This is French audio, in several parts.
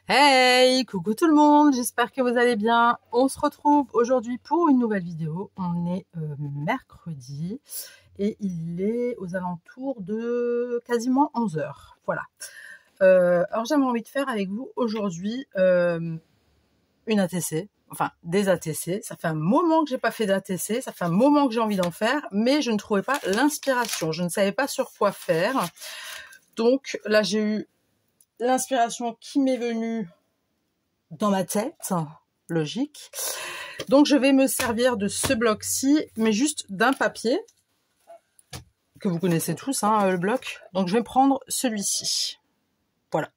Hey, coucou tout le monde, j'espère que vous allez bien. On se retrouve aujourd'hui pour une nouvelle vidéo. On est mercredi et il est aux alentours de quasiment 11 h. Voilà. Alors j'avais envie de faire avec vous aujourd'hui une ATC, enfin des ATC. Ça fait un moment que j'ai pas fait d'ATC, ça fait un moment que j'ai envie d'en faire, mais je ne trouvais pas l'inspiration. Je ne savais pas sur quoi faire. Donc là j'ai eu l'inspiration qui m'est venue dans ma tête, logique. Donc je vais me servir de ce bloc-ci, mais juste d'un papier que vous connaissez tous, hein, le bloc. Donc je vais prendre celui-ci. Voilà.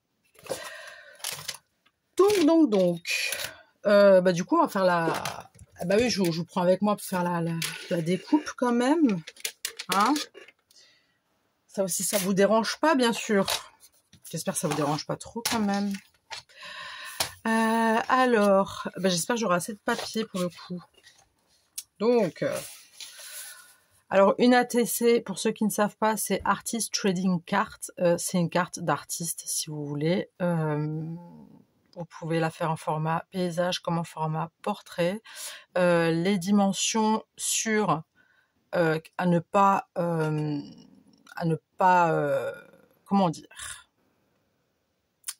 Donc, du coup on va faire la... Bah oui, je vous prends avec moi pour faire la découpe quand même. Hein, ça aussi, ça vous dérange pas, bien sûr. J'espère que ça vous dérange pas trop quand même. Alors, j'espère que j'aurai assez de papier pour le coup. Donc, alors une ATC, pour ceux qui ne savent pas, c'est Artist Trading Card. C'est une carte d'artiste, si vous voulez. Vous pouvez la faire en format paysage comme en format portrait. Les dimensions sur à ne pas comment dire,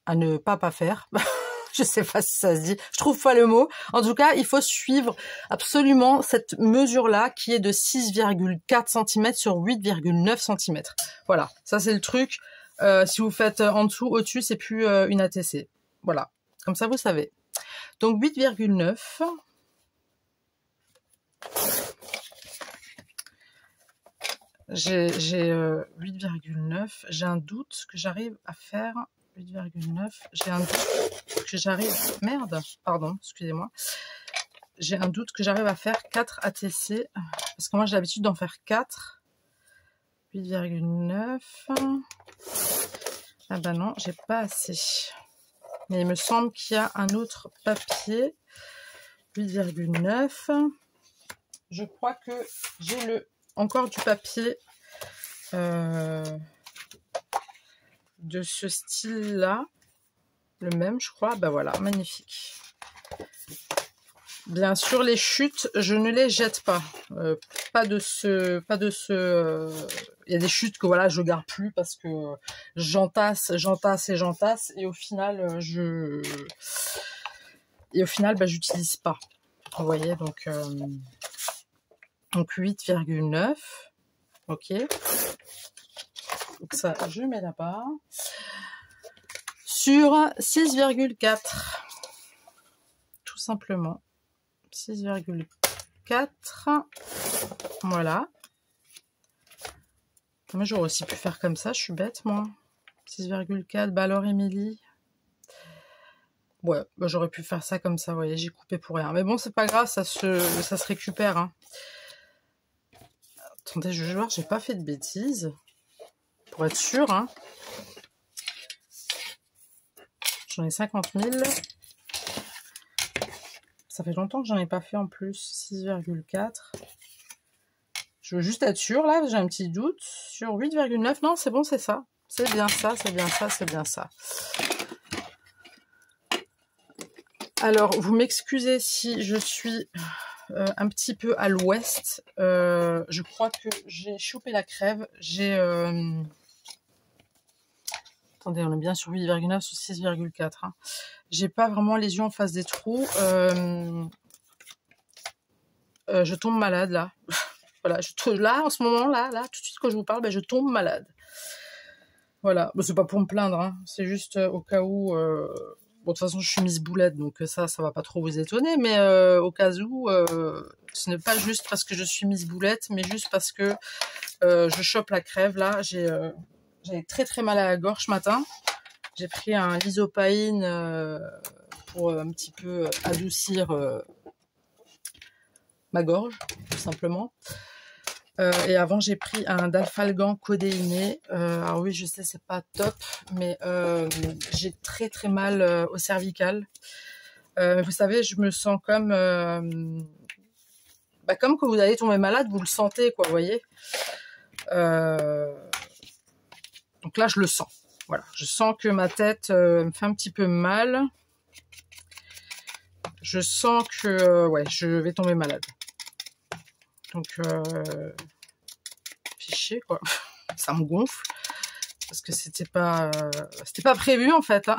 à ne pas faire. Je sais pas si ça se dit, je trouve pas le mot. En tout cas, il faut suivre absolument cette mesure-là qui est de 6,4 cm sur 8,9 cm. Voilà, ça c'est le truc. Si vous faites en dessous, au-dessus, c'est plus une ATC. Voilà, comme ça vous savez. Donc 8,9. J'ai 8,9. J'ai un doute que j'arrive à faire 8,9. J'ai un doute que j'arrive... Merde, pardon, excusez-moi. J'ai un doute que j'arrive à faire 4 ATC. Parce que moi, j'ai l'habitude d'en faire 4. 8,9. Ah bah non, j'ai pas assez. Mais il me semble qu'il y a un autre papier. 8,9. Je crois que j'ai encore du papier de ce style-là. Le même, je crois. Bah voilà, magnifique. Bien sûr, les chutes, je ne les jette pas. Pas de ce. Il y a des chutes que voilà, je garde plus parce que j'entasse, et au final, j'utilise pas. Vous voyez, donc 8,9. Ok. Donc ça, je mets là-bas. Sur 6,4. Tout simplement. 6,4. Voilà. Moi, j'aurais aussi pu faire comme ça. Je suis bête, moi. 6,4. Bah alors, Émilie. Ouais, j'aurais pu faire ça comme ça. Vous voyez, j'ai coupé pour rien. Mais bon, c'est pas grave. Ça se récupère. Hein. Attendez, je vais voir. J'ai pas fait de bêtises. Pour être sûr, hein. J'en ai 50 000. Ça fait longtemps que j'en ai pas fait en plus. 6,4. Je veux juste être sûre, là. J'ai un petit doute. Sur 8,9. Non, c'est bon, c'est ça. C'est bien ça, c'est bien ça, c'est bien ça. Alors, vous m'excusez si je suis un petit peu à l'ouest. Je crois que j'ai chopé la crève. Attendez, on est bien sur 8,9 sur 6,4. Hein. J'ai pas vraiment les yeux en face des trous. Je tombe malade, là. Voilà, là, en ce moment, là, tout de suite, quand je vous parle, je tombe malade. Voilà. Bon, c'est pas pour me plaindre, hein. C'est juste au cas où... Bon, de toute façon, je suis Miss Boulette, donc ça va pas trop vous étonner. Mais au cas où, ce n'est pas juste parce que je suis Miss Boulette, mais juste parce que je chope la crève, là. J'avais très très mal à la gorge ce matin. J'ai pris un lysopaïne pour un petit peu adoucir ma gorge, tout simplement. Et avant, j'ai pris un Dalfalgan codéiné. Alors oui, je sais, c'est pas top, mais j'ai très très mal au cervical. Vous savez, je me sens comme quand vous allez tomber malade, vous le sentez, quoi, vous voyez. Donc là, je le sens. Voilà, je sens que ma tête me fait un petit peu mal. Je sens que ouais, je vais tomber malade. Donc, fichier quoi. Ça me gonfle. Parce que c'était pas prévu en fait. Hein.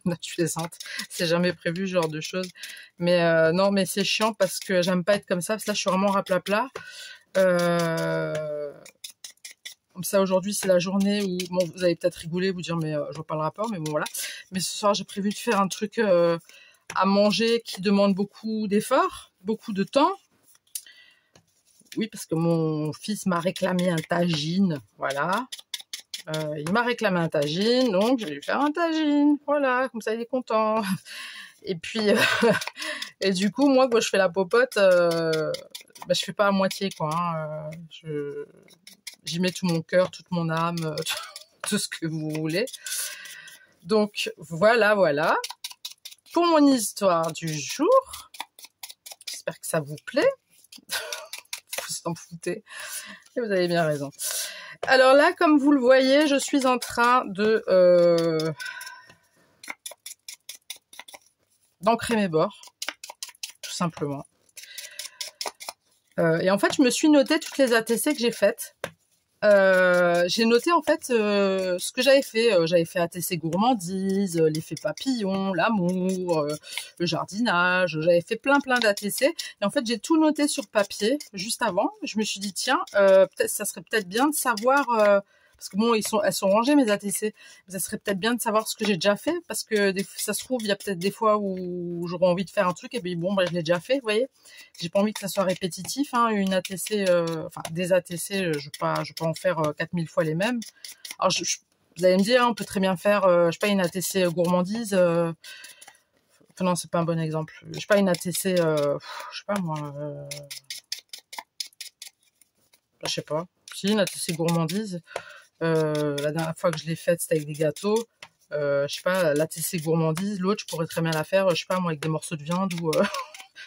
Je plaisante. C'est jamais prévu ce genre de choses. Mais non, mais c'est chiant parce que j'aime pas être comme ça. Parce que là, je suis vraiment raplapla. Comme ça, aujourd'hui, c'est la journée où bon, vous allez peut-être rigoler, vous dire mais je vois pas le rapport, mais bon voilà. Mais ce soir, j'ai prévu de faire un truc à manger qui demande beaucoup d'efforts, beaucoup de temps. Oui, parce que mon fils m'a réclamé un tagine, voilà. Il m'a réclamé un tagine, donc je vais lui faire un tagine, voilà, comme ça il est content. Et puis, et du coup, moi, quand je fais la popote, bah, je fais pas à moitié, quoi. Hein. J'y mets tout mon cœur, toute mon âme, tout ce que vous voulez. Donc, voilà, voilà. Pour mon histoire du jour, j'espère que ça vous plaît. Vous s'en foutez. Et vous avez bien raison. Alors là, comme vous le voyez, je suis en train de d'ancrer mes bords, tout simplement. Et en fait, je me suis noté toutes les ATC que j'ai faites. J'ai noté en fait ce que j'avais fait. J'avais fait ATC gourmandise, l'effet papillon, l'amour, le jardinage. J'avais fait plein d'ATC. Et en fait, j'ai tout noté sur papier juste avant. Je me suis dit tiens, peut-être ça serait peut-être bien de savoir. Parce que bon, elles sont rangées mes ATC. Mais ça serait peut-être bien de savoir ce que j'ai déjà fait. Parce que ça se trouve, il y a peut-être des fois où j'aurais envie de faire un truc. Et puis bon, bah, je l'ai déjà fait, vous voyez. J'ai pas envie que ça soit répétitif. Hein. Une ATC, enfin des ATC, je peux pas en faire 4000 fois les mêmes. Alors, vous allez me dire, hein, on peut très bien faire, je sais pas, une ATC gourmandise. Enfin, non, c'est pas un bon exemple. Je sais pas, une ATC, je sais pas moi. Je sais pas. Si, une ATC gourmandise. La dernière fois que je l'ai faite, c'était avec des gâteaux. Je sais pas, l'ATC gourmandise. L'autre, je pourrais très bien la faire, je sais pas, moi, avec des morceaux de viande ou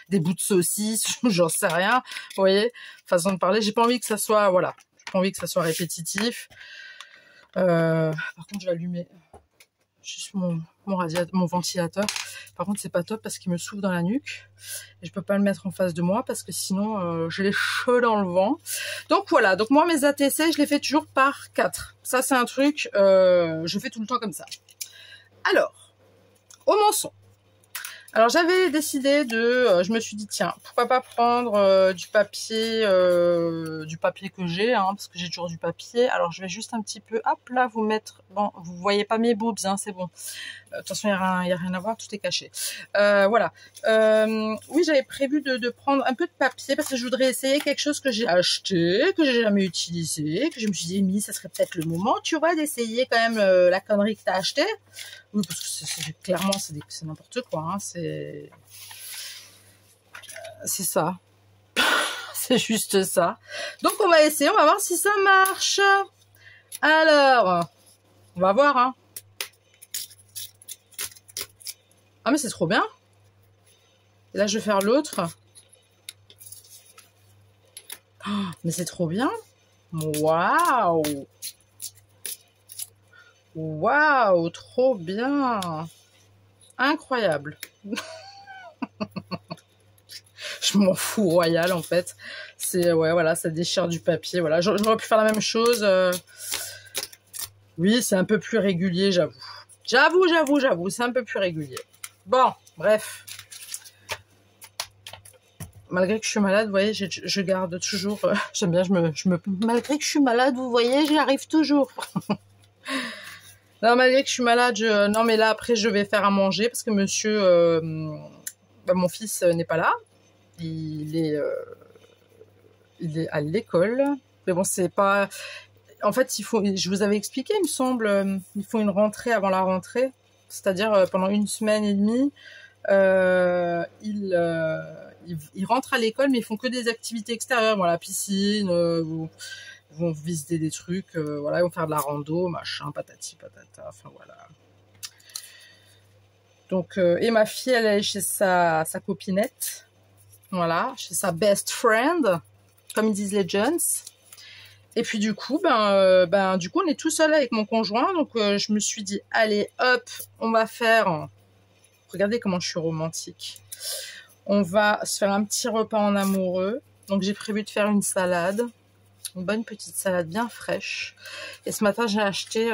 des bouts de saucisse, j'en sais rien. Vous voyez, façon de parler. J'ai pas envie que ça soit, voilà, j'ai pas envie que ça soit répétitif. Par contre, je vais allumer juste mon ventilateur. Par contre, c'est pas top parce qu'il me souffle dans la nuque. Et je peux pas le mettre en face de moi parce que sinon, j'ai les cheveux dans le vent. Donc voilà, donc moi, mes ATC, je les fais toujours par 4. Ça, c'est un truc, je fais tout le temps comme ça. Alors, au mançon. Alors j'avais décidé de, je me suis dit tiens, pourquoi pas prendre du papier que j'ai, hein, parce que j'ai toujours du papier. Alors je vais juste un petit peu, hop là, vous mettre, bon, vous voyez pas mes boobs, hein, c'est bon. De toute façon, il y a rien à voir, tout est caché. Voilà. Oui, j'avais prévu de prendre un peu de papier parce que je voudrais essayer quelque chose que j'ai acheté, que j'ai jamais utilisé, que je me suis dit, ça serait peut-être le moment, tu vois, d'essayer quand même la connerie que t'as acheté. Oui, parce que clairement, c'est n'importe quoi. Hein, c'est ça. C'est juste ça. Donc, on va essayer, on va voir si ça marche. Alors, on va voir. Hein. Ah, mais c'est trop bien. Et là, je vais faire l'autre. Oh, mais c'est trop bien. Waouh. Waouh, trop bien. Incroyable. Je m'en fous royal en fait. C'est ouais voilà, ça déchire du papier. Voilà, j'aurais pu faire la même chose. Oui, c'est un peu plus régulier, j'avoue. J'avoue, c'est un peu plus régulier. Bon, bref. Malgré que je suis malade, vous voyez, je garde toujours. J'aime bien, malgré que je suis malade, vous voyez, j'y arrive toujours. Non, malgré que je suis malade, non mais là après je vais faire à manger parce que monsieur, mon fils n'est pas là. Il est à l'école. Mais bon, c'est pas... En fait, je vous avais expliqué, il me semble, il faut une rentrée avant la rentrée. C'est-à-dire pendant 1 semaine et demie, ils rentrent à l'école, mais ils font que des activités extérieures. Voilà, piscine, ils vont visiter des trucs, voilà, ils vont faire de la rando, machin, patati patata, enfin voilà. Donc, et ma fille, elle est chez sa copinette. Voilà, chez sa best friend, comme ils disent les jeunes. Et puis du coup, du coup, on est tout seul avec mon conjoint. Donc je me suis dit, allez, hop, on va faire... Regardez comment je suis romantique. On va se faire un petit repas en amoureux. Donc j'ai prévu de faire une salade. Une bonne petite salade bien fraîche. Et ce matin, j'ai acheté,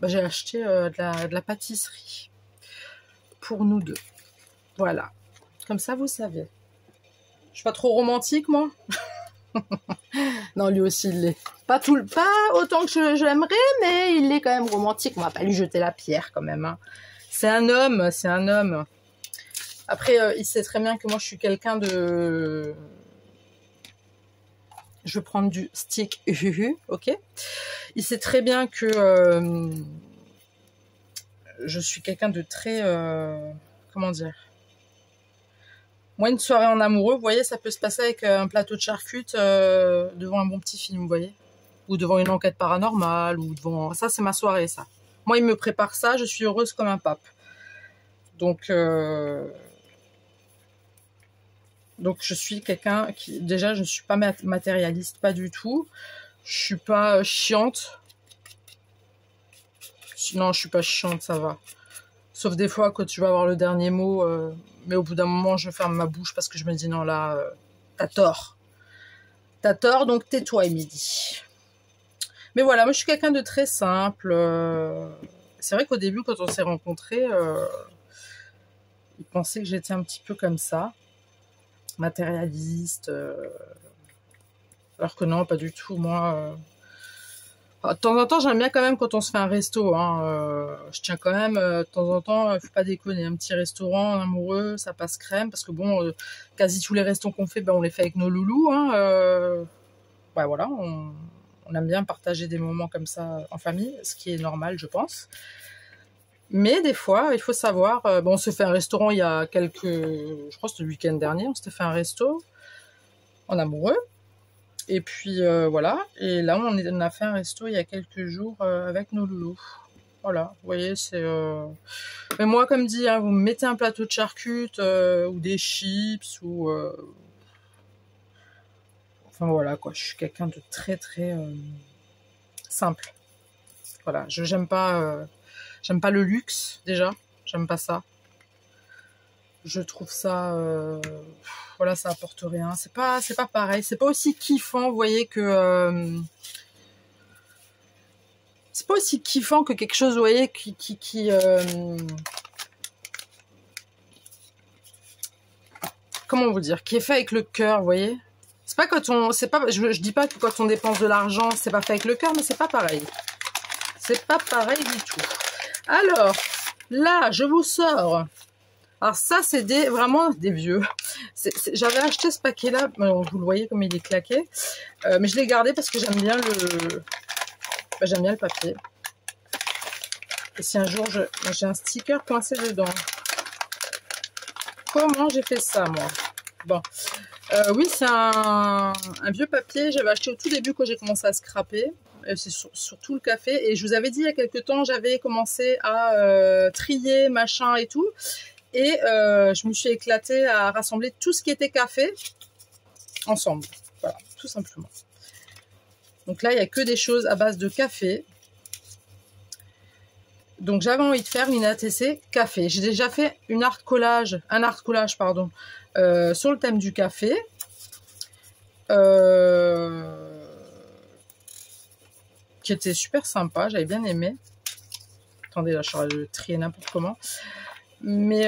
de la pâtisserie. Pour nous deux. Voilà. Comme ça, vous savez. Je suis pas trop romantique, moi. Non, lui aussi, il l'est. Pas autant que je l'aimerais, mais il est quand même romantique. On va pas lui jeter la pierre, quand même. Hein. C'est un homme, c'est un homme. Après, il sait très bien que moi, je suis quelqu'un de... Je vais prendre du stick, ok. Il sait très bien que je suis quelqu'un de très... comment dire? Moi, une soirée en amoureux, vous voyez, ça peut se passer avec un plateau de charcutes devant un bon petit film, vous voyez. Ou devant une enquête paranormale, ou devant... Ça, c'est ma soirée, ça. Moi, il me prépare ça, je suis heureuse comme un pape. Donc je suis quelqu'un qui... Déjà, je ne suis pas matérialiste, pas du tout. Je suis pas chiante. Non, je suis pas chiante, ça va. Sauf des fois, quand tu vas avoir le dernier mot... mais au bout d'un moment, je ferme ma bouche parce que je me dis, non, là, t'as tort. T'as tort, donc tais-toi, Émilie. Mais voilà, moi, je suis quelqu'un de très simple. C'est vrai qu'au début, quand on s'est rencontrés, il pensait que j'étais un petit peu comme ça. Matérialiste. Alors que non, pas du tout. Moi... de temps en temps, j'aime bien quand même quand on se fait un resto. Hein, je tiens quand même, de temps en temps, faut pas déconner, un petit restaurant amoureux, ça passe crème. Parce que bon, quasi tous les restos qu'on fait, on les fait avec nos loulous. Hein, voilà, on aime bien partager des moments comme ça en famille, ce qui est normal, je pense. Mais des fois, il faut savoir... on s'est fait un restaurant il y a quelques... Je crois que c'était le week-end dernier, on s'était fait un resto en amoureux. Et puis voilà, et là on a fait un resto il y a quelques jours avec nos loulous. Voilà, vous voyez, c'est... Mais moi, comme dit, hein, vous me mettez un plateau de charcutes ou des chips ou... Enfin voilà, quoi, je suis quelqu'un de très très simple. Voilà, j'aime pas le luxe, déjà, j'aime pas ça. Je trouve ça... voilà, ça apporte rien. C'est pas pareil. C'est pas aussi kiffant, vous voyez, que... c'est pas aussi kiffant que quelque chose, vous voyez, comment vous dire? Qui est fait avec le cœur, vous voyez? C'est pas quand on... Je dis pas que quand on dépense de l'argent, c'est pas fait avec le cœur, mais c'est pas pareil. C'est pas pareil du tout. Alors, là, je vous sors... Alors ça, c'est vraiment des vieux. J'avais acheté ce paquet-là, vous le voyez comme il est claqué, mais je l'ai gardé parce que j'aime bien le papier. Et si un jour j'ai un sticker coincé dedans. Comment j'ai fait ça, moi? Bon, oui, c'est un vieux papier. J'avais acheté au tout début quand j'ai commencé à scraper. C'est surtout le café. Et je vous avais dit il y a quelques temps, j'avais commencé à trier, machin et tout. Et je me suis éclatée à rassembler tout ce qui était café ensemble. Voilà, tout simplement. Donc là, il n'y a que des choses à base de café. Donc j'avais envie de faire une ATC café. J'ai déjà fait un art collage, pardon, sur le thème du café. Qui était super sympa, j'avais bien aimé. Attendez, là, je suis en train de trier n'importe comment. Mais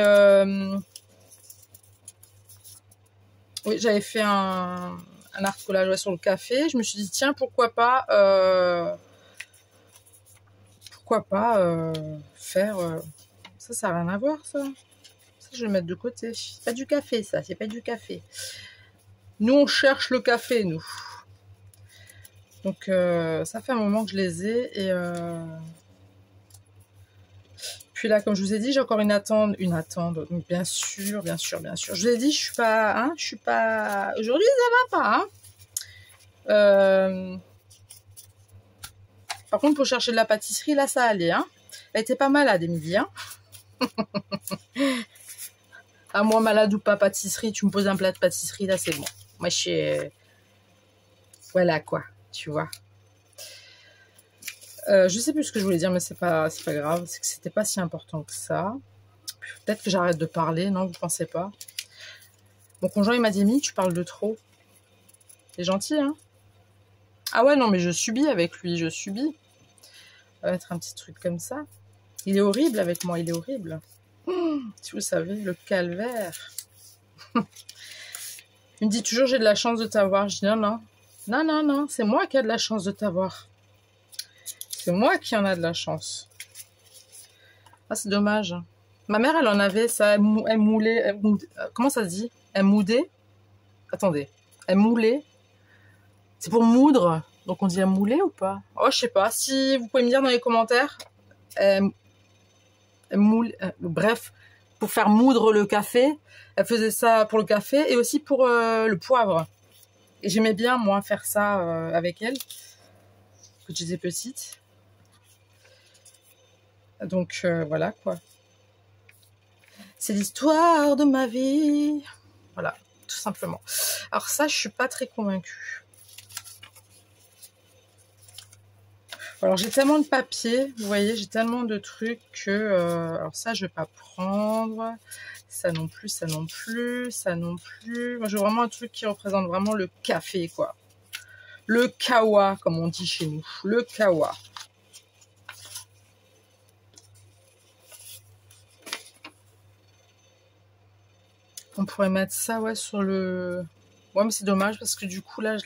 oui, j'avais fait un art collage sur le café. Je me suis dit, tiens, pourquoi pas faire... ça n'a rien à voir, ça. Ça, je vais le mettre de côté. C'est pas du café, ça. C'est pas du café. Nous, on cherche le café, nous. Donc, ça fait un moment que je les ai. Et puis là, comme je vous ai dit, j'ai encore une attente. Donc, bien sûr. Je vous ai dit, je suis pas... Aujourd'hui, ça va pas, hein. Par contre, pour chercher de la pâtisserie, là, ça allait, hein. Elle était pas malade, Émilie, hein. À moi, malade ou pas pâtisserie, tu me poses un plat de pâtisserie, là, c'est bon. Moi, je suis... Voilà quoi, tu vois. Je sais plus ce que je voulais dire, mais c'est pas grave. C'est que c'était pas si important que ça. Peut-être que j'arrête de parler, non, vous pensez pas? Mon conjoint, il m'a dit, Mi, tu parles de trop. C'est gentil, hein? Ah ouais, non, mais je subis avec lui, je subis. Ça va être un petit truc comme ça. Il est horrible avec moi, il est horrible. Si vous savez, le calvaire. Il me dit toujours, j'ai de la chance de t'avoir. Je dis, non, non. Non, non, non, c'est moi qui ai de la chance de t'avoir. C'est moi qui en a de la chance. Ah, c'est dommage. Ma mère, elle en avait, ça, elle moulait, comment ça se dit? Elle moudait. Attendez, elle moulait. C'est pour moudre. Donc on dit elle moulait ou pas? Oh, je sais pas. Si vous pouvez me dire dans les commentaires. Elle moule, bref, pour faire moudre le café. Elle faisait ça pour le café et aussi pour le poivre. Et j'aimais bien, moi, faire ça avec elle. Quand j'étais petite. Donc voilà quoi. C'est l'histoire de ma vie. Voilà, tout simplement. Alors ça, je suis pas très convaincue. Alors j'ai tellement de papier, vous voyez, j'ai tellement de trucs que... alors ça, je vais pas prendre. Ça non plus, ça non plus, ça non plus. Moi, j'ai vraiment un truc qui représente vraiment le café, quoi. Le kawa, comme on dit chez nous. Le kawa. On pourrait mettre ça, ouais, sur le... Ouais, mais c'est dommage parce que du coup, là,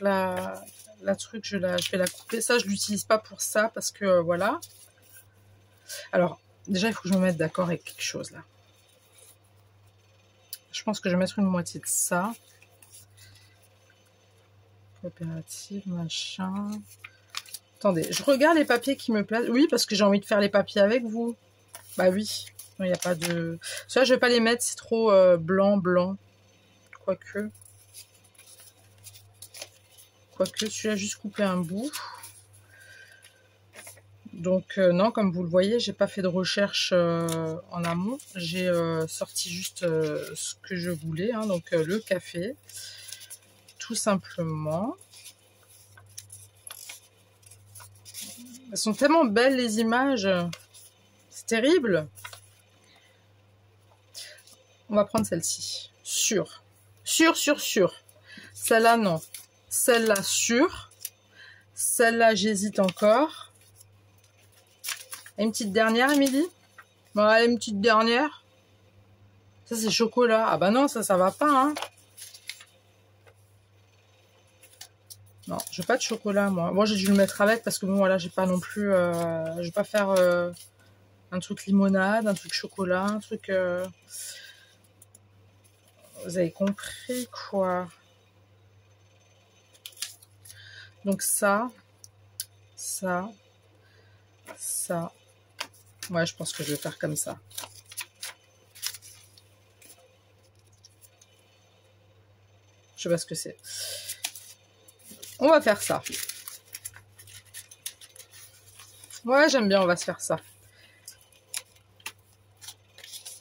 la truc, je vais la couper. Ça, je l'utilise pas pour ça parce que, voilà. Alors, déjà, il faut que je me mette d'accord avec quelque chose, là. Je pense que je vais mettre une moitié de ça. Coopérative, machin. Attendez, je regarde les papiers qui me plaisent. Oui, parce que j'ai envie de faire les papiers avec vous. Bah oui. Il n'y a pas de... Ça, je vais pas les mettre, c'est trop blanc, blanc. Quoique, celui-là, juste couper un bout. Donc, non, comme vous le voyez, j'ai pas fait de recherche en amont. J'ai sorti juste ce que je voulais, hein, donc le café. Tout simplement. Elles sont tellement belles, les images. C'est terrible. On va prendre celle-ci. Sûre. Sûre. Celle-là, non. Celle-là, sûre. Celle-là, j'hésite encore. Et une petite dernière, Émilie? Ouais, une petite dernière. Ça, c'est chocolat. Ah bah non, ça va pas, hein. Non, je veux pas de chocolat, moi. Moi, j'ai dû le mettre avec parce que bon, voilà, j'ai pas non plus... je vais pas faire un truc limonade, un truc chocolat, un truc... Vous avez compris, quoi. Donc ça. Ouais, je pense que je vais faire comme ça. Je sais pas ce que c'est. On va faire ça. Ouais, j'aime bien, on va se faire ça.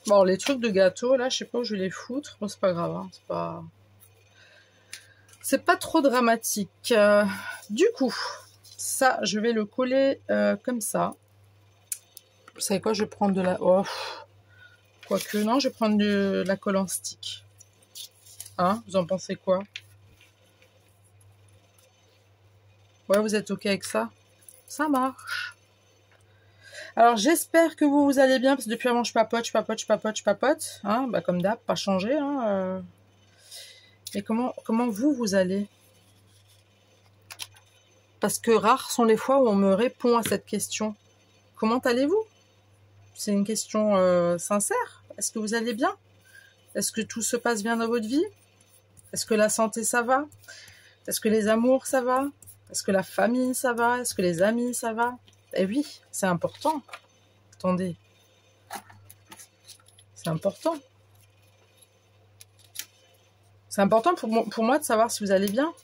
Bon, les trucs de gâteau, là, je sais pas où je vais les foutre. Bon, c'est pas grave, hein, c'est pas trop dramatique. Du coup, ça, je vais le coller comme ça. Vous savez quoi, je vais prendre de la... Oh, quoique, non, je vais prendre de la colle en stick. Hein, vous en pensez quoi? Ouais, vous êtes OK avec ça? Ça marche. Alors, j'espère que vous allez bien, parce que depuis avant, je papote. Hein, bah, comme d'hab, pas changé. Hein, Mais comment vous allez? Parce que rares sont les fois où on me répond à cette question. Comment allez-vous? C'est une question sincère. Est-ce que vous allez bien? Est-ce que tout se passe bien dans votre vie? Est-ce que la santé, ça va? Est-ce que les amours, ça va? Est-ce que la famille, ça va? Est-ce que les amis, ça va? Eh oui, c'est important. Attendez. C'est important. C'est important pour moi de savoir si vous allez bien.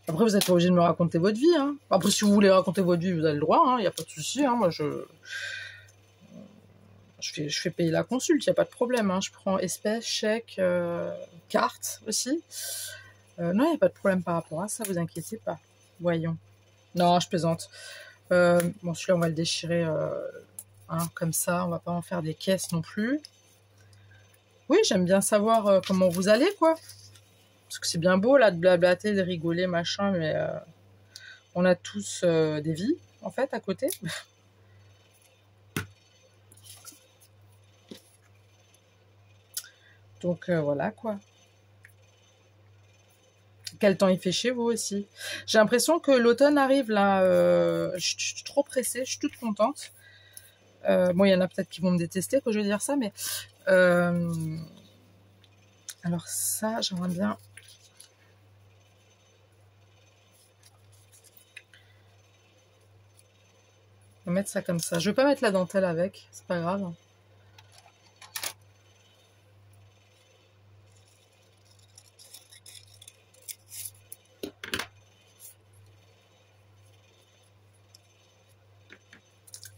Après, vous n'êtes pas obligé de me raconter votre vie. Hein. Après, si vous voulez raconter votre vie, vous avez le droit. Il n'y a pas de souci. Hein. Moi, je fais payer la consulte. Il n'y a pas de problème. Hein. Je prends espèces, chèques, carte aussi. Non, il n'y a pas de problème par rapport à ça, vous inquiétez pas. Voyons. Non, je plaisante. Bon, celui-là, on va le déchirer hein, comme ça. On va pas en faire des caisses non plus. Oui, j'aime bien savoir comment vous allez, quoi. Parce que c'est bien beau, là, de blablater, de rigoler, machin, mais on a tous des vies, en fait, à côté. Donc, voilà, quoi. Quel temps il fait chez vous aussi. J'ai l'impression que l'automne arrive, là. Je suis trop pressée, je suis toute contente. Bon, il y en a peut-être qui vont me détester quand je vais dire ça, mais... alors ça, j'aimerais bien... On va mettre ça comme ça. Je vais pas mettre la dentelle avec, c'est pas grave.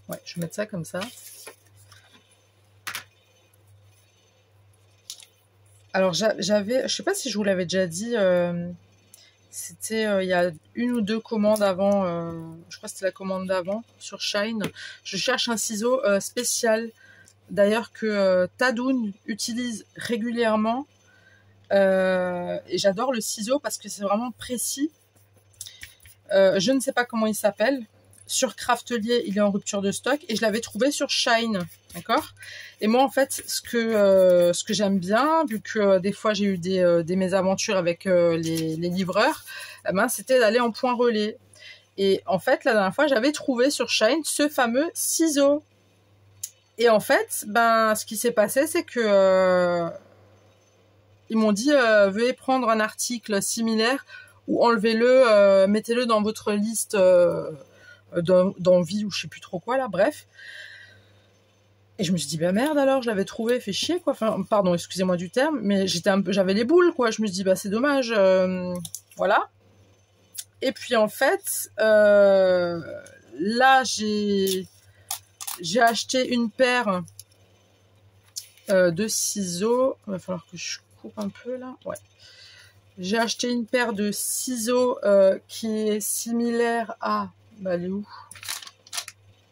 Ouais, je vais mettre ça comme ça. Alors j'avais, je sais pas si je vous l'avais déjà dit, c'était il y a une ou deux commandes avant, je crois que c'était la commande d'avant sur Shine. Je cherche un ciseau spécial, d'ailleurs que Tadoun utilise régulièrement. Et j'adore le ciseau parce que c'est vraiment précis. Je ne sais pas comment il s'appelle. Sur Craftelier, il est en rupture de stock et je l'avais trouvé sur Shine, d'accord. Et moi, en fait, ce que j'aime bien, vu que des fois j'ai eu des mésaventures avec les livreurs, ben, c'était d'aller en point relais. Et en fait, la dernière fois, j'avais trouvé sur Shine ce fameux ciseau. Et en fait, ben, ce qui s'est passé, c'est que ils m'ont dit veuillez prendre un article similaire ou enlevez-le, mettez-le dans votre liste d'envie ou je sais plus trop quoi là, bref. Et je me suis dit bah merde alors, je l'avais trouvé, fait chier quoi. Enfin pardon, excusez-moi du terme, mais j'avais les boules quoi. Je me suis dit bah c'est dommage, voilà. Et puis en fait, là j'ai acheté une paire de ciseaux. Il va falloir que je coupe un peu là. Ouais. J'ai acheté une paire de ciseaux qui est similaire à... Bah, elle est où?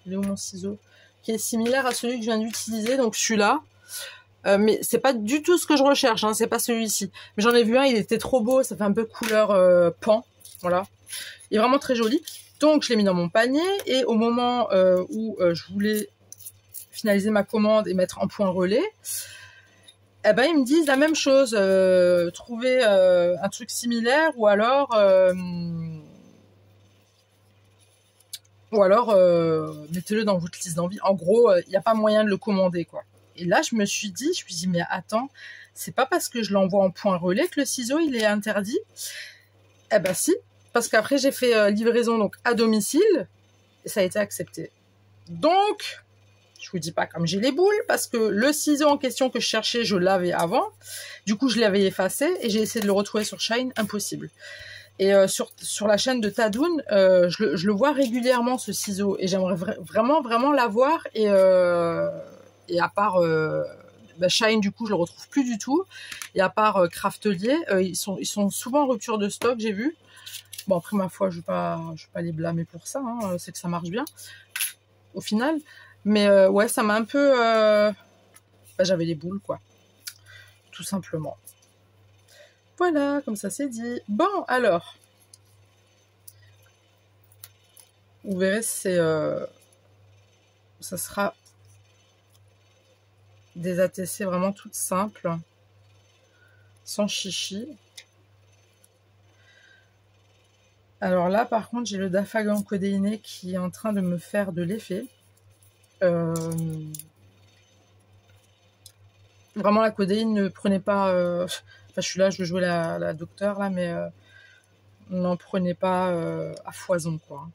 Il est où mon ciseau? Qui est similaire à celui que je viens d'utiliser, donc celui-là. Mais c'est pas du tout ce que je recherche, hein, c'est pas celui-ci. Mais j'en ai vu un, il était trop beau, ça fait un peu couleur pan, voilà. Il est vraiment très joli. Donc je l'ai mis dans mon panier et au moment où je voulais finaliser ma commande et mettre en point relais, eh ben ils me disent la même chose, trouver un truc similaire ou alors mettez-le dans votre liste d'envie. En gros, il n'y a pas moyen de le commander quoi. Et là je me suis dit mais attends, c'est pas parce que je l'envoie en point relais que le ciseau il est interdit. Eh ben si, parce qu'après j'ai fait livraison donc à domicile et ça a été accepté. Donc je vous dis pas comme j'ai les boules, parce que le ciseau en question que je cherchais, je l'avais avant. Du coup, je l'avais effacé et j'ai essayé de le retrouver sur Shine, impossible. Et sur la chaîne de Tadoun, je le vois régulièrement, ce ciseau. Et j'aimerais vraiment l'avoir. Et à part Shine, du coup, je le retrouve plus du tout. Et à part Craftelier, ils sont souvent en rupture de stock, j'ai vu. Bon, après, ma foi, je vais pas les blâmer pour ça. Hein, c'est que ça marche bien, au final. Mais ouais, ça m'a un peu... j'avais les boules, quoi. Tout simplement. Voilà, comme ça c'est dit. Bon, alors. Vous verrez, ça sera des ATC vraiment toutes simples. Sans chichi. Alors là, par contre, j'ai le Dafagan codéiné qui est en train de me faire de l'effet. Vraiment la codéine, ne prenez pas enfin je suis là, je veux jouer la docteure là, mais n'en prenez pas à foison quoi.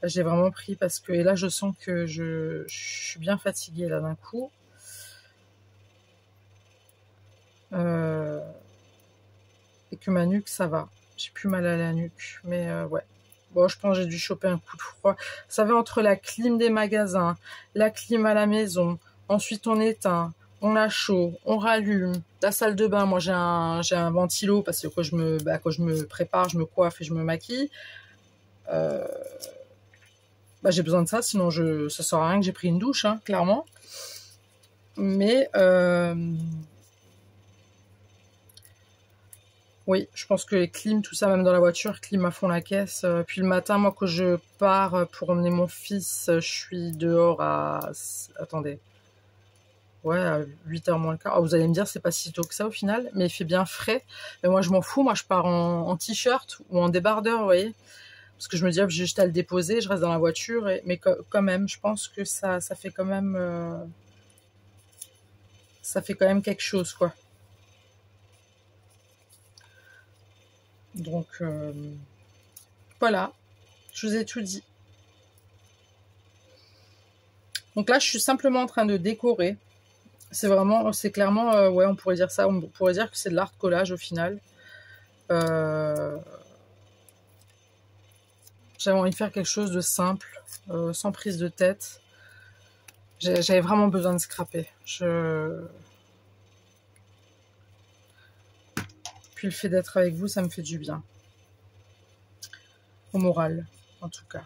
J'ai vraiment pris parce que, et là je sens que je suis bien fatiguée là d'un coup. Et que ma nuque ça va, j'ai plus mal à la nuque, mais ouais. Bon, je pense que j'ai dû choper un coup de froid. Vous savez, entre la clim des magasins, la clim à la maison, ensuite on éteint, on a chaud, on rallume. La salle de bain, moi j'ai un ventilo parce que quand je me prépare, je me coiffe et je me maquille. J'ai besoin de ça, sinon ça sert à rien que j'ai pris une douche, hein, clairement. Mais oui, je pense que les clims, tout ça, même dans la voiture, clim à fond la caisse. Puis le matin, moi, quand je pars pour emmener mon fils, je suis dehors à... Attendez. Ouais, à 8h moins le quart. Ah, vous allez me dire, c'est pas si tôt que ça au final, mais il fait bien frais. Mais moi, je m'en fous. Moi, je pars en t-shirt ou en débardeur, vous voyez. Parce que je me dis, hop, j'ai juste à le déposer, je reste dans la voiture. Mais quand même, je pense que ça fait quand même... ça fait quand même quelque chose, quoi. Donc, voilà. Je vous ai tout dit. Donc là, je suis simplement en train de décorer. C'est clairement, ouais, on pourrait dire ça. On pourrait dire que c'est de l'art collage au final. J'avais envie de faire quelque chose de simple, sans prise de tête. J'avais vraiment besoin de scraper. Puis le fait d'être avec vous, ça me fait du bien. Au moral, en tout cas.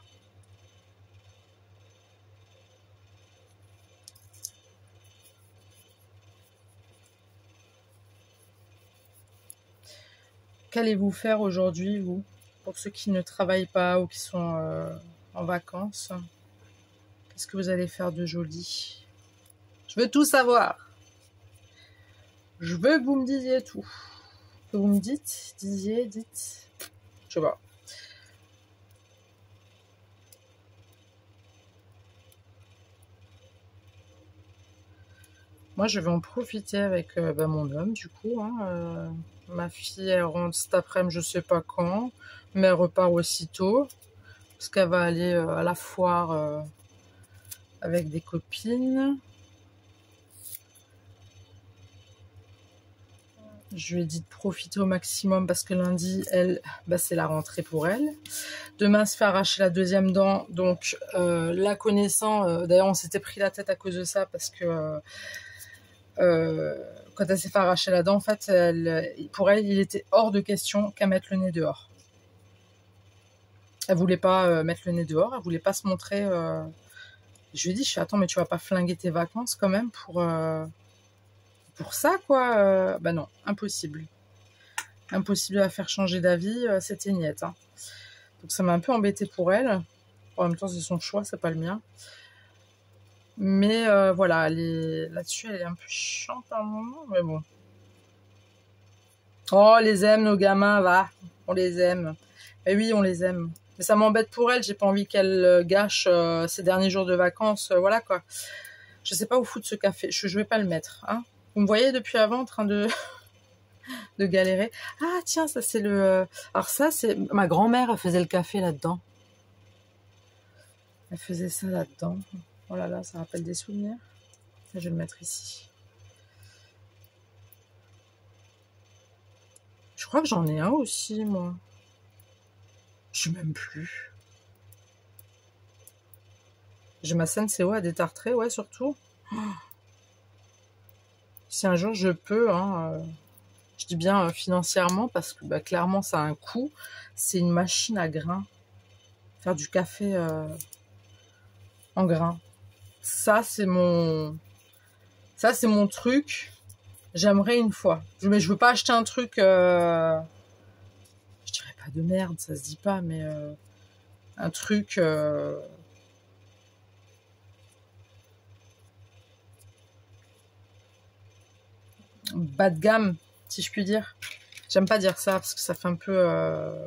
Qu'allez-vous faire aujourd'hui, vous? Pour ceux qui ne travaillent pas ou qui sont en vacances, qu'est-ce que vous allez faire de joli? Je veux tout savoir. Je veux que vous me disiez tout. Que vous me dites, dites. Je sais pas. Moi, je vais en profiter avec mon homme, du coup. Hein, ma fille, elle rentre cet après-midi, je sais pas quand, mais elle repart aussitôt. Parce qu'elle va aller à la foire avec des copines. Je lui ai dit de profiter au maximum parce que lundi, elle, c'est la rentrée pour elle. Demain, se fait arracher la deuxième dent. Donc, la connaissant, d'ailleurs, on s'était pris la tête à cause de ça parce que quand elle s'est fait arracher la dent, en fait, pour elle, il était hors de question qu'elle mette le nez dehors. Elle voulait pas mettre le nez dehors, elle voulait pas se montrer. Je lui ai dit, attends, mais tu vas pas flinguer tes vacances quand même pour ça, quoi. Bah non, impossible. Impossible de la faire changer d'avis, c'était niette. Hein. Donc ça m'a un peu embêtée pour elle. En même temps, c'est son choix, c'est pas le mien. Mais voilà, là-dessus, elle est un peu chiante à un moment, mais bon. Oh, on les aime, nos gamins, va. On les aime. Mais oui, on les aime. Mais ça m'embête pour elle, j'ai pas envie qu'elle gâche ses derniers jours de vacances, voilà quoi. Je sais pas où foutre ce café, je vais pas le mettre. Hein. Vous me voyez depuis avant en train de galérer. Ah tiens, ça c'est le... Alors ça, c'est... Ma grand-mère, elle faisait le café là-dedans. Elle faisait ça là-dedans. Oh là là, ça rappelle des souvenirs. Ça, je vais le mettre ici. Je crois que j'en ai un aussi, moi. Je sais même plus. J'ai ma Senseo à détartrer, ouais, surtout. Oh. Si un jour je peux, hein, je dis bien financièrement, parce que clairement, ça a un coût. C'est une machine à grains. Faire du café en grains. Ça, c'est mon truc. J'aimerais une fois. Mais je veux pas acheter un truc... je dirais pas de merde, ça se dit pas, mais un truc... bas de gamme, si je puis dire. J'aime pas dire ça parce que ça fait un peu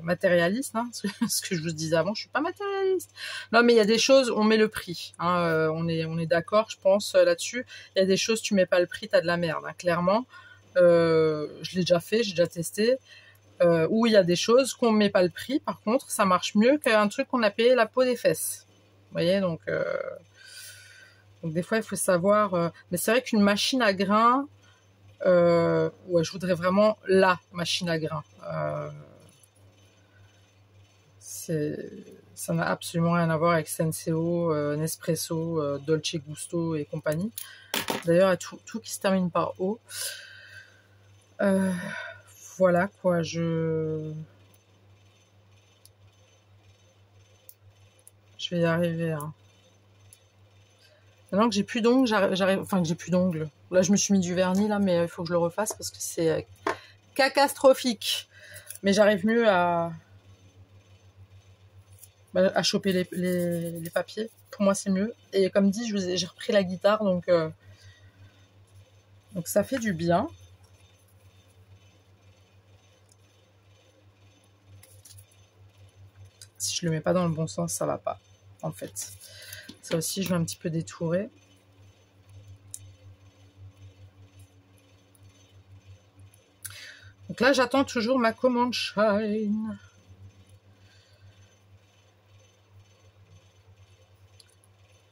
matérialiste, hein, ce que je vous disais avant. Je suis pas matérialiste. Non, mais il y a des choses, on met le prix. Hein, on est d'accord, je pense là-dessus. Il y a des choses, tu mets pas le prix, t'as de la merde, hein, clairement. Je l'ai déjà fait, j'ai déjà testé. Où il y a des choses qu'on met pas le prix. Par contre, ça marche mieux qu'un truc qu'on a payé la peau des fesses. Vous voyez, donc des fois il faut savoir. Mais c'est vrai qu'une machine à grains. Ouais, je voudrais vraiment la machine à grains. Ça n'a absolument rien à voir avec Senseo, Nespresso, Dolce Gusto et compagnie. D'ailleurs, tout qui se termine par O. Voilà quoi, je vais y arriver. Hein. Maintenant que j'ai plus d'ongles, j'arrive. Enfin, que j'ai plus d'ongles. Là, je me suis mis du vernis là, mais il faut que je le refasse parce que c'est catastrophique. Mais j'arrive mieux à choper les papiers. Pour moi, c'est mieux. Et comme dit, j'ai repris la guitare, donc ça fait du bien. Si je le mets pas dans le bon sens, ça va pas, en fait. Ça aussi, je vais un petit peu détourer. Donc là, j'attends toujours ma commande Shine.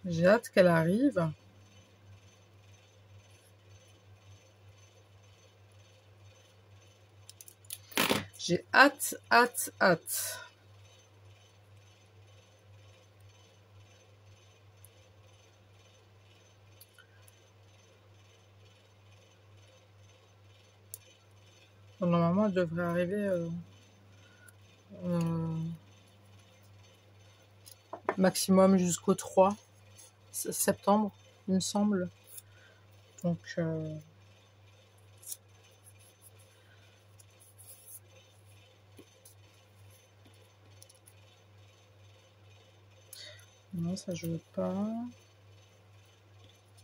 J'ai hâte qu'elle arrive. J'ai hâte. Normalement, elle devrait arriver maximum jusqu'au 3 septembre, il me semble. Donc, non, ça je veux pas.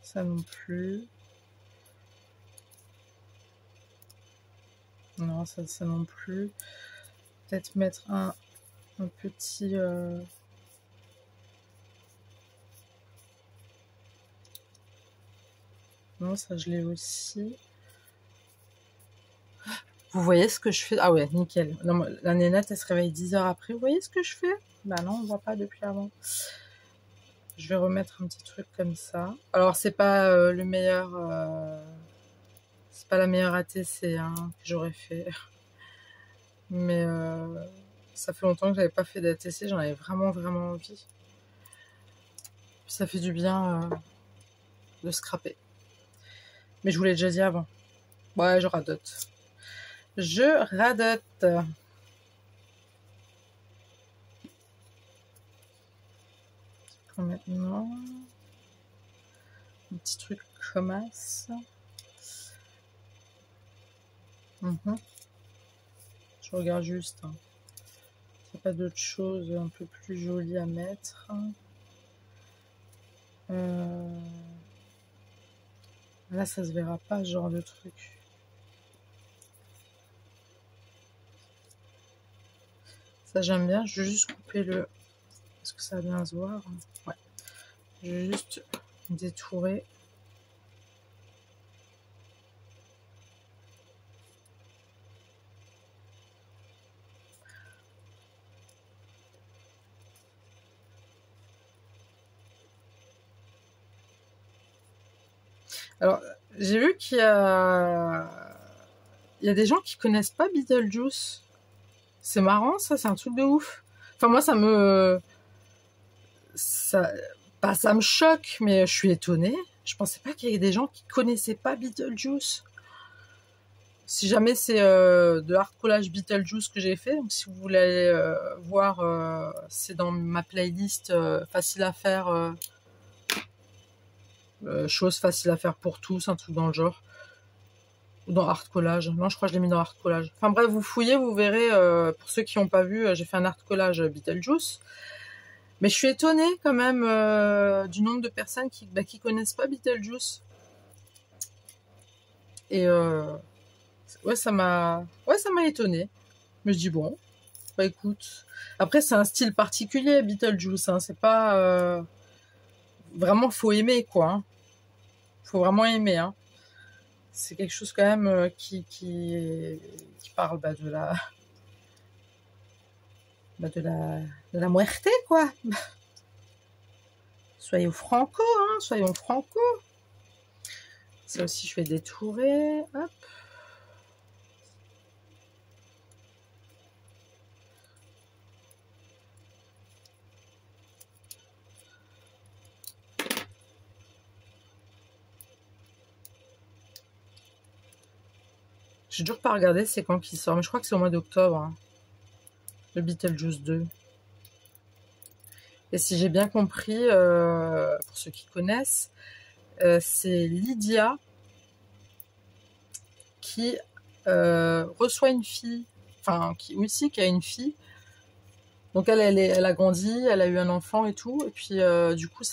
Ça non plus. Non, ça non plus. Peut-être mettre un petit... Non, ça je l'ai aussi. Vous voyez ce que je fais? Ah ouais, nickel. Non, la nénette, elle se réveille 10 heures après. Vous voyez ce que je fais? Bah non, on voit pas depuis avant. Je vais remettre un petit truc comme ça. Alors, c'est pas le meilleur... c'est pas la meilleure ATC hein, que j'aurais fait. Mais ça fait longtemps que j'avais pas fait d'ATC. J'en avais vraiment envie. Ça fait du bien de scraper. Mais je vous l'ai déjà dit avant. Ouais, je radote. Maintenant, un petit truc comme ça. Je regarde juste. Hein. Il n'y a pas d'autre chose un peu plus jolie à mettre. Là, ça se verra pas, ce genre de truc. Ça, j'aime bien. Je vais juste couper le... Est-ce que ça va bien se voir? Ouais. Je vais juste détourer. Alors, j'ai vu qu'il y a des gens qui connaissent pas Beetlejuice. C'est marrant, ça, c'est un truc de ouf. Enfin, moi, ça me choque, mais je suis étonnée. Je pensais pas qu'il y ait des gens qui connaissaient pas Beetlejuice. Si jamais c'est de hard collage Beetlejuice que j'ai fait, donc si vous voulez aller voir, c'est dans ma playlist facile à faire, choses faciles à faire pour tous, un truc dans le genre. Ou dans hard collage. Non, je crois que je l'ai mis dans hard collage. Enfin bref, vous fouillez, vous verrez. Pour ceux qui n'ont pas vu, j'ai fait un hard collage Beetlejuice. Mais je suis étonnée quand même du nombre de personnes qui connaissent pas Beetlejuice. Et ouais, ça m'a étonnée. Je me dis bon, bah écoute. Après, c'est un style particulier Beetlejuice. Hein. C'est pas vraiment, faut aimer quoi. Hein. Faut vraiment aimer. Hein. C'est quelque chose quand même qui parle de la muerte quoi. Soyons franco, hein, soyons franco. Ça aussi, je vais détourer. Hop. J'ai toujours pas regardé c'est quand qu'il sort, mais je crois que c'est au mois d'octobre, hein, le Beetlejuice 2. Et si j'ai bien compris, pour ceux qui connaissent, c'est Lydia qui reçoit une fille, enfin qui a une fille. Donc elle a grandi, elle a eu un enfant et tout, et puis du coup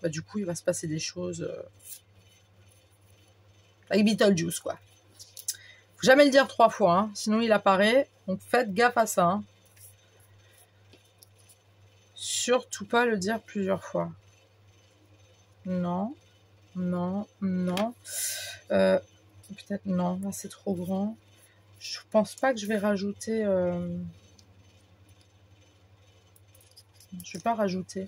du coup il va se passer des choses avec Beetlejuice quoi. Faut jamais le dire 3 fois, hein, sinon il apparaît. Donc faites gaffe à ça. Hein. Surtout pas le dire plusieurs fois. Non, non, non. Peut-être non, là c'est trop grand. Je pense pas que je vais rajouter. Je vais pas rajouter.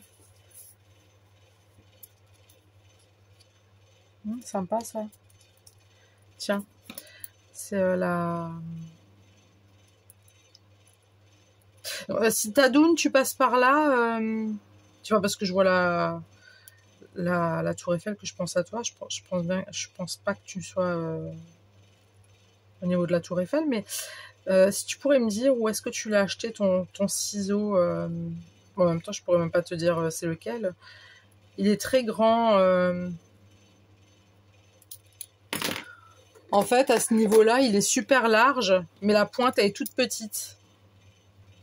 Sympa ça. Tiens, c'est la. Si Tadoun, tu passes par là, tu vois, parce que je vois la Tour Eiffel que je pense à toi. Je pense pas que tu sois au niveau de la Tour Eiffel, mais si tu pourrais me dire où est-ce que tu l'as acheté ton ciseau. Bon, en même temps, je pourrais même pas te dire c'est lequel. Il est très grand. En fait, à ce niveau-là, il est super large, mais la pointe elle est toute petite.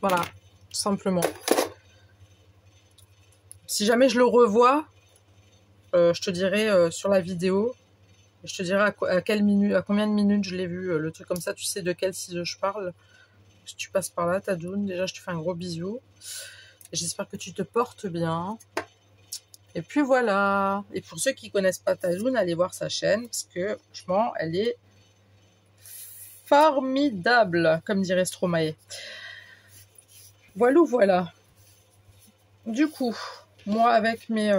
Voilà, tout simplement. Si jamais je le revois, je te dirai sur la vidéo. Je te dirai à combien de minutes je l'ai vu, le truc comme ça, tu sais de quel ciseau je parle. Si tu passes par là, Tadoun, déjà je te fais un gros bisou. J'espère que tu te portes bien. Et puis voilà. Et pour ceux qui connaissent pas Tadoun, allez voir sa chaîne, parce que franchement, elle est formidable, comme dirait Stromae. Voilà, voilà. Du coup, moi avec mes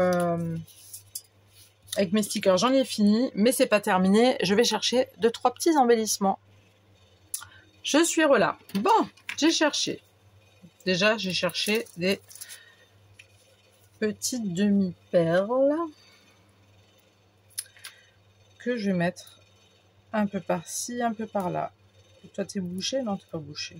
stickers, j'en ai fini, mais c'est pas terminé. Je vais chercher 2-3 petits embellissements. Je suis là. Bon, j'ai cherché. Déjà, j'ai cherché des petites demi-perles que je vais mettre un peu par-ci, un peu par-là. Toi, t'es bouché? Non, t'es pas bouché.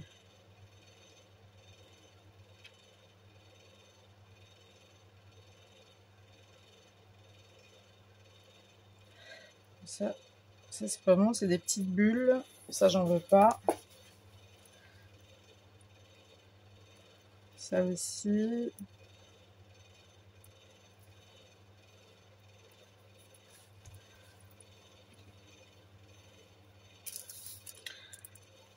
Ça c'est pas bon, c'est des petites bulles. Ça, j'en veux pas. Ça aussi.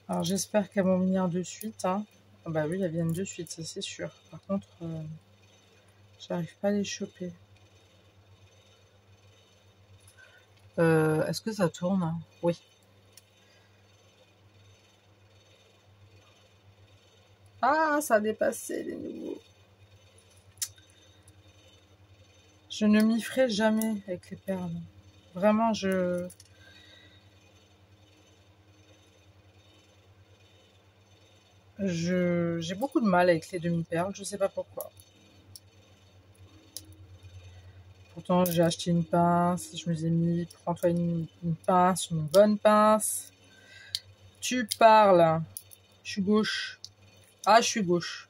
Alors, j'espère qu'elles vont venir de suite. Hein. Oh, bah oui, elles viennent de suite, ça c'est sûr. Par contre, j'arrive pas à les choper. Est-ce que ça tourne? Oui. Ah, ça a dépassé les nouveaux. Je ne m'y ferai jamais avec les perles. Vraiment, j'ai beaucoup de mal avec les demi-perles, je sais pas pourquoi. Pourtant, j'ai acheté une pince, je me suis mis, prends-toi une pince, une bonne pince. Tu parles. Je suis gauche. Ah, je suis gauche.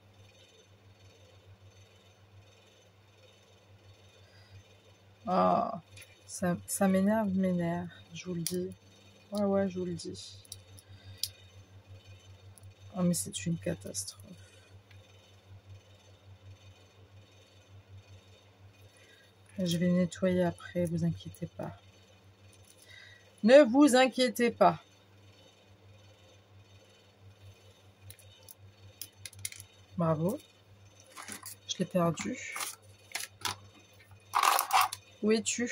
Ah, ça m'énerve, je vous le dis. Ouais, je vous le dis. Oh, mais c'est une catastrophe. Je vais nettoyer après, vous inquiétez pas. Ne vous inquiétez pas. Bravo. Je l'ai perdu. Où es-tu?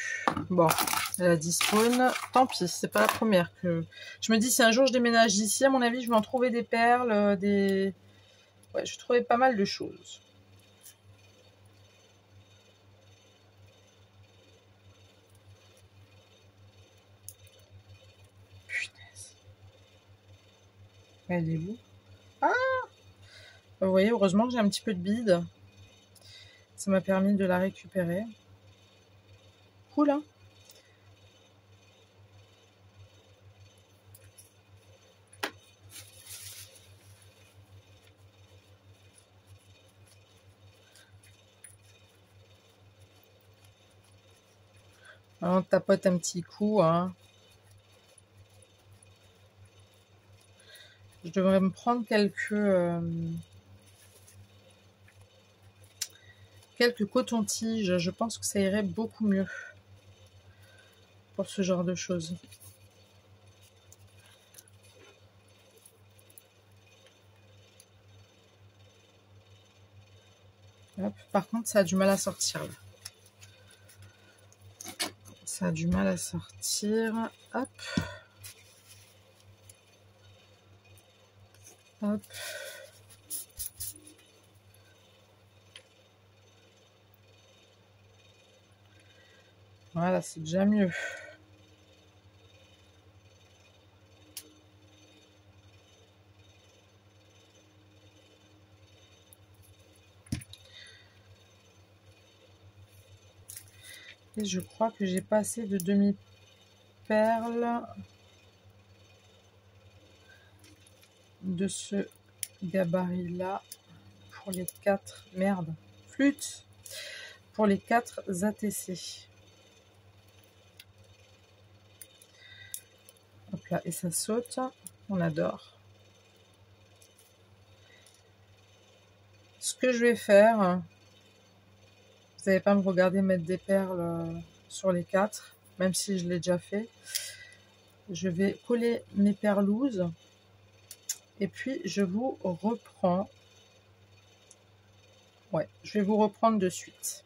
Bon, elle a dispawn. Tant pis, c'est pas la première que... Je me dis, si un jour je déménage ici, à mon avis, je vais en trouver des perles, des... Ouais, je vais trouver pas mal de choses. Punaise. Elle est où? Ah! Vous voyez, heureusement que j'ai un petit peu de bide. Ça m'a permis de la récupérer. Cool, hein? Alors, on tapote un petit coup, hein. Je devrais me prendre quelques cotons-tiges. Je pense que ça irait beaucoup mieux pour ce genre de choses. Hop. Par contre, ça a du mal à sortir là. Ça a du mal à sortir. Hop. Hop. Voilà, c'est déjà mieux. Et je crois que j'ai pas assez de demi-perles de ce gabarit-là pour les 4... Merde, flûte! Pour les 4 ATC. Hop là, et ça saute. On adore. Ce que je vais faire, vous n'allez pas me regarder mettre des perles sur les 4, même si je l'ai déjà fait. Je vais coller mes perlouses et puis je vous reprends. Ouais, je vais vous reprendre de suite.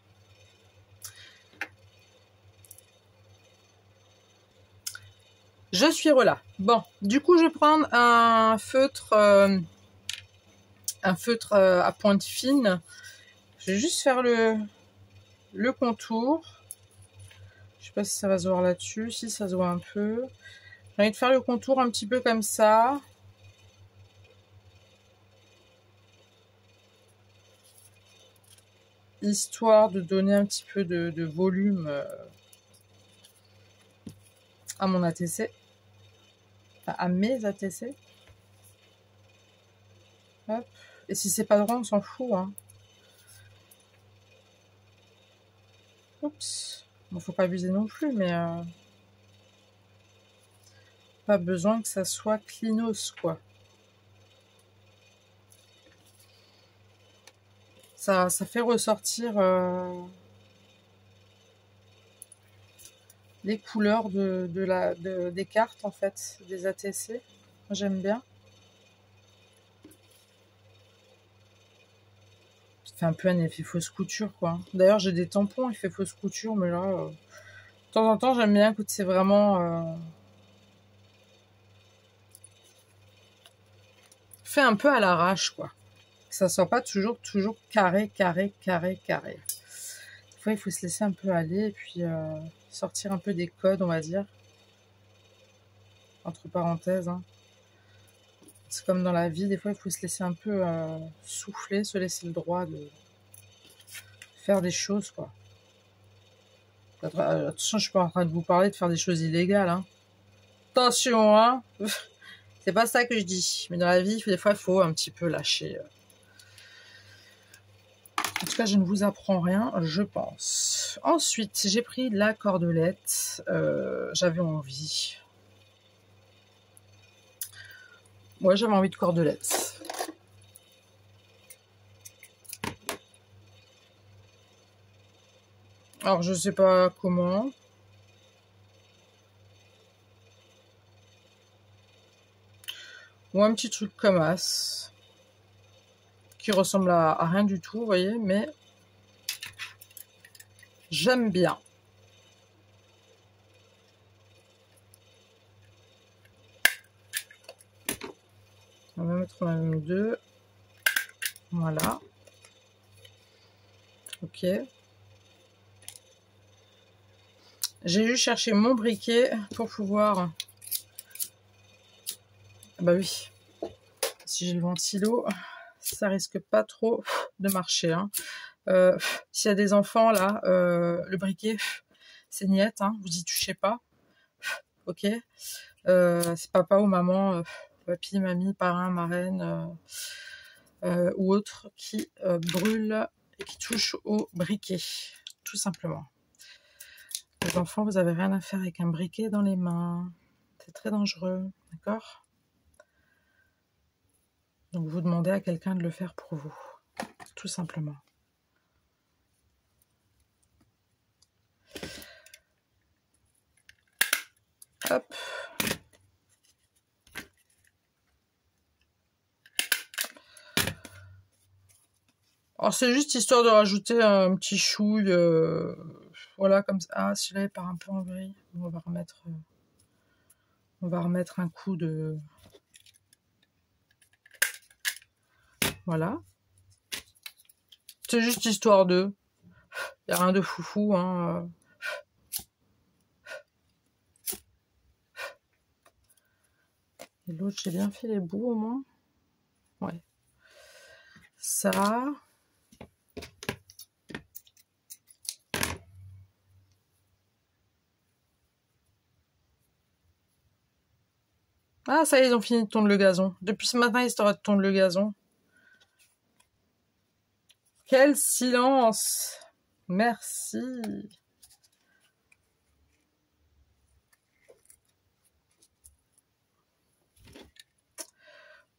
Je suis relâ. Bon, du coup, je vais prendre un feutre à pointe fine. Je vais juste faire le contour. Je sais pas si ça va se voir là-dessus. Si, ça se voit un peu. J'ai envie de faire le contour un petit peu comme ça. Histoire de donner un petit peu de volume à mon ATC. Enfin, à mes ATC. Hop. Et si c'est pas droit, on s'en fout, hein. Oups. Bon, faut pas abuser non plus, mais pas besoin que ça soit clinos, quoi. Ça fait ressortir les couleurs des cartes, en fait, des ATC. J'aime bien. Ça fait un peu un effet fausse couture, quoi. D'ailleurs, j'ai des tampons effet fausse couture, mais là, de temps en temps, j'aime bien quand c'est vraiment fait un peu à l'arrache, quoi. Que ça soit pas toujours carré. Des fois, il faut se laisser un peu aller et puis sortir un peu des codes, on va dire. Entre parenthèses, hein. C'est comme dans la vie, des fois, il faut se laisser un peu souffler, se laisser le droit de faire des choses, quoi. Attention, je suis pas en train de vous parler de faire des choses illégales, hein. Attention, hein. C'est pas ça que je dis. Mais dans la vie, des fois, il faut un petit peu lâcher. En tout cas, je ne vous apprends rien, je pense. Ensuite, j'ai pris la cordelette. J'avais envie. Ouais, j'avais envie de cordelette. Alors, je sais pas comment. Ou un petit truc comme as. Qui ressemble à rien du tout, vous voyez, mais j'aime bien. On va mettre même 2. Voilà. Ok. J'ai juste cherché mon briquet pour pouvoir... Bah oui. Si j'ai le ventilo, ça risque pas trop de marcher, hein. S'il y a des enfants là, le briquet, c'est niette, hein, vous y touchez pas. Ok. C'est papa ou maman, papy, mamie, parrain, marraine ou autre qui brûle et qui touche au briquet, tout simplement. Donc les enfants, vous n'avez rien à faire avec un briquet dans les mains. C'est très dangereux, d'accord? Donc vous demandez à quelqu'un de le faire pour vous, tout simplement. Hop. Alors c'est juste histoire de rajouter un petit chouille, voilà comme ça. Ah, celui-là il part un peu en gris. On va remettre un coup de... Voilà. C'est juste histoire de... Il n'y a rien de foufou, hein. Et l'autre, j'ai bien fait les bouts au moins. Ouais. Ça... Ah, ça y est, ils ont fini de tondre le gazon. Depuis ce matin, ils s'arrêtent de tondre le gazon. Quel silence! Merci.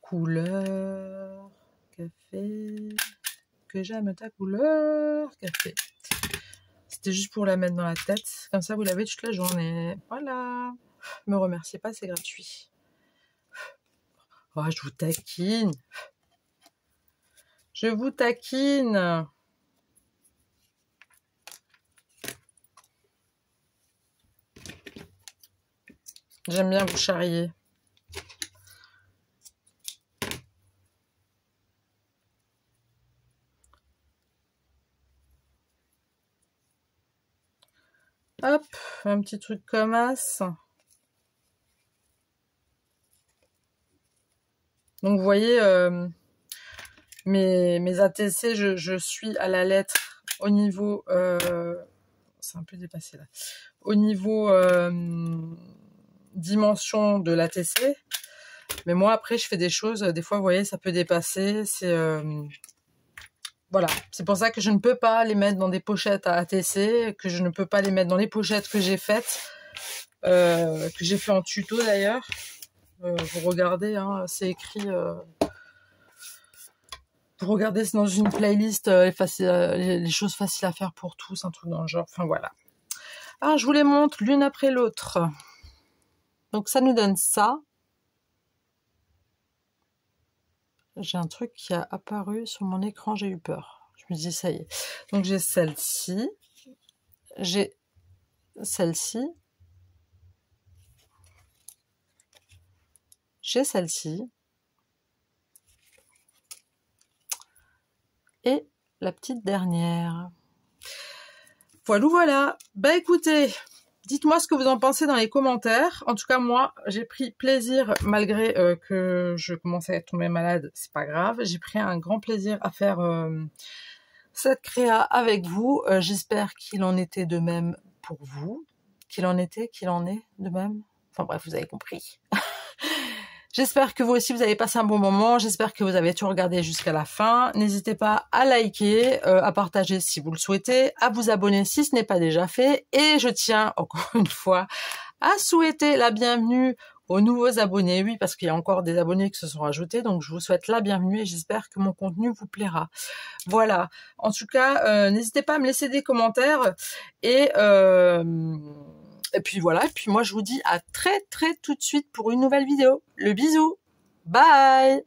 Couleur café. Que j'aime ta couleur café. C'était juste pour la mettre dans la tête. Comme ça, vous l'avez toute la journée. Voilà. Me remerciez pas, c'est gratuit. Oh, je vous taquine. Je vous taquine. J'aime bien vous charrier. Hop, un petit truc comme ça. Donc vous voyez, mes ATC, je suis à la lettre au niveau... c'est un peu dépassé là. Au niveau dimension de l'ATC. Mais moi, après, je fais des choses, des fois, vous voyez, ça peut dépasser. C'est... voilà, c'est pour ça que je ne peux pas les mettre dans des pochettes à ATC, que je ne peux pas les mettre dans les pochettes que j'ai faites, que j'ai fait en tuto d'ailleurs. Vous regardez, hein, c'est écrit... vous regardez, c'est dans une playlist les choses faciles à faire pour tous, un truc dans le genre. Enfin voilà. Alors je vous les montre l'une après l'autre. Donc ça nous donne ça. J'ai un truc qui a apparu sur mon écran, j'ai eu peur. Je me dis ça y est. Donc j'ai celle-ci. J'ai celle-ci. J'ai celle-ci. Et la petite dernière. Voilà, voilà. Bah écoutez, dites-moi ce que vous en pensez dans les commentaires. En tout cas, moi, j'ai pris plaisir, malgré que je commençais à tomber malade, c'est pas grave. J'ai pris un grand plaisir à faire cette créa avec vous. J'espère qu'il en était de même pour vous. Qu'il en est de même. Enfin bref, vous avez compris. J'espère que vous aussi, vous avez passé un bon moment. J'espère que vous avez tout regardé jusqu'à la fin. N'hésitez pas à liker, à partager si vous le souhaitez, à vous abonner si ce n'est pas déjà fait. Et je tiens, encore une fois, à souhaiter la bienvenue aux nouveaux abonnés. Oui, parce qu'il y a encore des abonnés qui se sont rajoutés. Donc, je vous souhaite la bienvenue et j'espère que mon contenu vous plaira. Voilà. En tout cas, n'hésitez pas à me laisser des commentaires et puis voilà, et puis moi je vous dis à très tout de suite pour une nouvelle vidéo. Le bisou, bye.